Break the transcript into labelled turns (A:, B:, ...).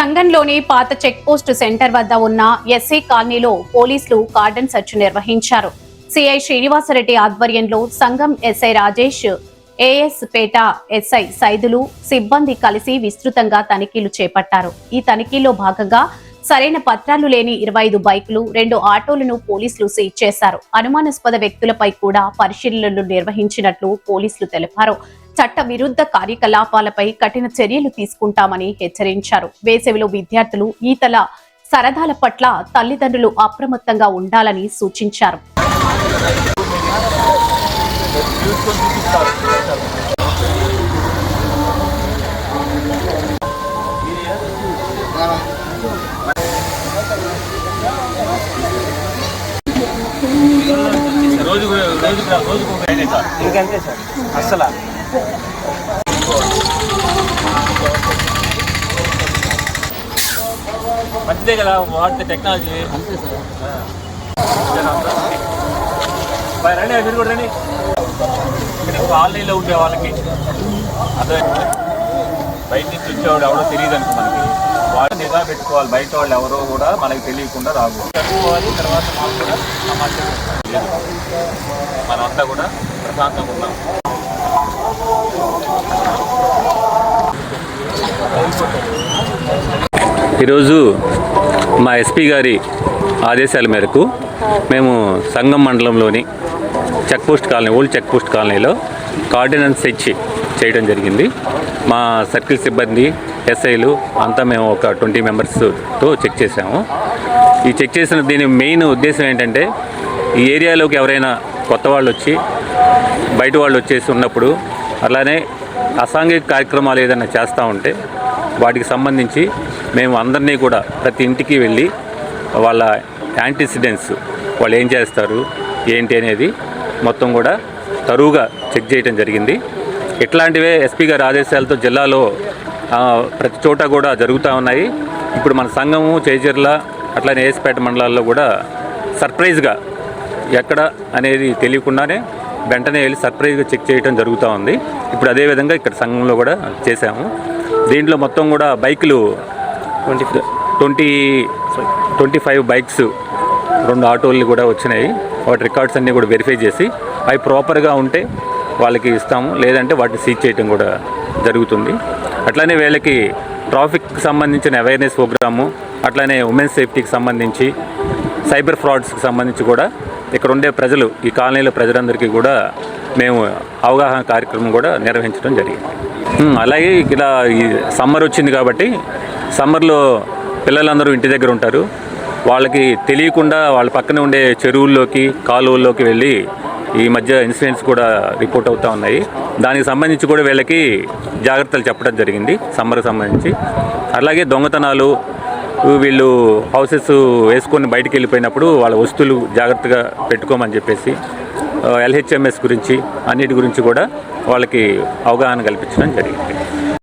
A: సంఘంలోని పాత check post centre వద్ద ఉన్న ఎస్సీ కాలనీలో పోలీసులు కార్డన్ సెర్చ్ నిర్వహించారు. సిఐ శ్రీనివాసరెడ్డి ఆధ్వర్యంలో సంఘం ఎస్ఐ రాజేష్, ఏఎస్ పేట ఎస్ఐ సైదులు సిబ్బంది కలిసి విస్తృతంగా తనిఖీలు చేపట్టారు. ఈ తనిఖీలో భాగంగా సరైన పత్రాలు లేని 25 బైకులు, 2 ఆటోలను పోలీసులు సీజ్ చేశారు. అనుమానాస్పద వ్యక్తులపై కూడా పరిశీలనలు నిర్వహించినట్లు పోలీసులు తెలిపారు. చట్ట విరుద్ధ కార్యకలాపాలపై కఠిన చర్యలు తీసుకుంటామని హెచ్చరించారు. వేసవిలో విద్యార్థులు ఈతల సరదాల పట్ల తల్లిదండ్రులు అప్రమత్తంగా ఉండాలని సూచించారు.
B: ఎందుకంటే సార్ అసలు మంచిదే కదా వాడితే టెక్నాలజీ. అంతే సార్ రండి, మీరు కూడా రండి. ఇక్కడ కాలనీలో ఉండే వాళ్ళకి అదే బయట నుంచి వచ్చేవాడు ఎవరో తెలియదు అనుకో, మనకి వాళ్ళు నిఘా పెట్టుకోవాలి. బయట వాళ్ళు ఎవరో కూడా మనకి తెలియకుండా రాదు చదువుకోవాలి. తర్వాత మాకు కూడా సమాచారం మనమంతా కూడా ప్రశాంతంగా ఉన్నాం.
C: ఈరోజు మా ఎస్పీ గారి ఆదేశాల మేరకు మేము సంగం మండలంలోని చెక్పోస్ట్ కాలనీ, ఓల్డ్ చెక్పోస్ట్ కాలనీలో కార్డినెన్స్ సెర్చ్ చేయడం జరిగింది. మా సర్కిల్ సిబ్బంది, ఎస్ఐలు అంతా మేము ఒక 20 మెంబర్స్తో చెక్ చేసాము. ఈ చెక్ చేసిన దీని మెయిన్ ఉద్దేశం ఏంటంటే, ఈ ఏరియాలోకి ఎవరైనా కొత్త వాళ్ళు వచ్చి బయట వాళ్ళు వచ్చేసి ఉన్నప్పుడు, అలానే అసాంఘిక కార్యక్రమాలు ఏదైనా చేస్తూ ఉంటే వాటికి సంబంధించి మేము అందరినీ కూడా ప్రతి ఇంటికి వెళ్ళి వాళ్ళ యాంటీసిడెంట్స్, వాళ్ళు ఏం చేస్తారు ఏంటి అనేది మొత్తం కూడా తరువుగా చెక్ చేయడం జరిగింది. ఇట్లాంటివే ఎస్పీ గారి ఆదేశాలతో జిల్లాలో ప్రతి చోట కూడా జరుగుతూ ఉన్నాయి. ఇప్పుడు మన సంఘము, చేజర్ల, అట్లానే ఏఎస్పేట మండలాల్లో కూడా సర్ప్రైజ్గా ఎక్కడ అనేది తెలియకుండానే వెంటనే వెళ్ళి సర్ప్రైజ్గా చెక్ చేయడం జరుగుతూ ఉంది. ఇప్పుడు అదేవిధంగా ఇక్కడ సంఘంలో కూడా చేశాము. దీంట్లో మొత్తం కూడా బైకులు 25 బైక్స్, 2 ఆటోలు కూడా వచ్చినాయి. వాటి రికార్డ్స్ అన్నీ కూడా వెరిఫై చేసి అవి ప్రాపర్గా ఉంటే వాళ్ళకి ఇస్తాము, లేదంటే వాటిని సీజ్ చేయడం కూడా జరుగుతుంది. అట్లానే వీళ్ళకి ట్రాఫిక్కి సంబంధించిన అవేర్నెస్ ప్రోగ్రాము, అట్లానే ఉమెన్స్ సేఫ్టీకి సంబంధించి, సైబర్ ఫ్రాడ్స్కి సంబంధించి కూడా ఇక్కడ ఉండే ప్రజలు, ఈ కాలనీలో ప్రజలందరికీ కూడా మేము అవగాహన కార్యక్రమం కూడా నిర్వహించడం జరిగింది. అలాగే ఇలా ఈ సమ్మర్ వచ్చింది కాబట్టి సమ్మర్లో పిల్లలందరూ ఇంటి దగ్గర ఉంటారు. వాళ్ళకి తెలియకుండా వాళ్ళ పక్కనే ఉండే చెరువుల్లోకి, కాలువల్లోకి వెళ్ళి ఈ మధ్య ఇన్సిడెంట్స్ కూడా రిపోర్ట్ అవుతూ ఉన్నాయి. దానికి సంబంధించి కూడా వీళ్ళకి జాగ్రత్తలు చెప్పడం జరిగింది సమ్మర్కి సంబంధించి. అలాగే దొంగతనాలు, వీళ్ళు హౌసెస్ వేసుకొని బయటికి వెళ్ళిపోయినప్పుడు వాళ్ళ వస్తువులు జాగ్రత్తగా పెట్టుకోమని చెప్పేసి, LHMS గురించి, అన్నిటి గురించి కూడా వాళ్ళకి అవగాహన కల్పించడం జరిగింది.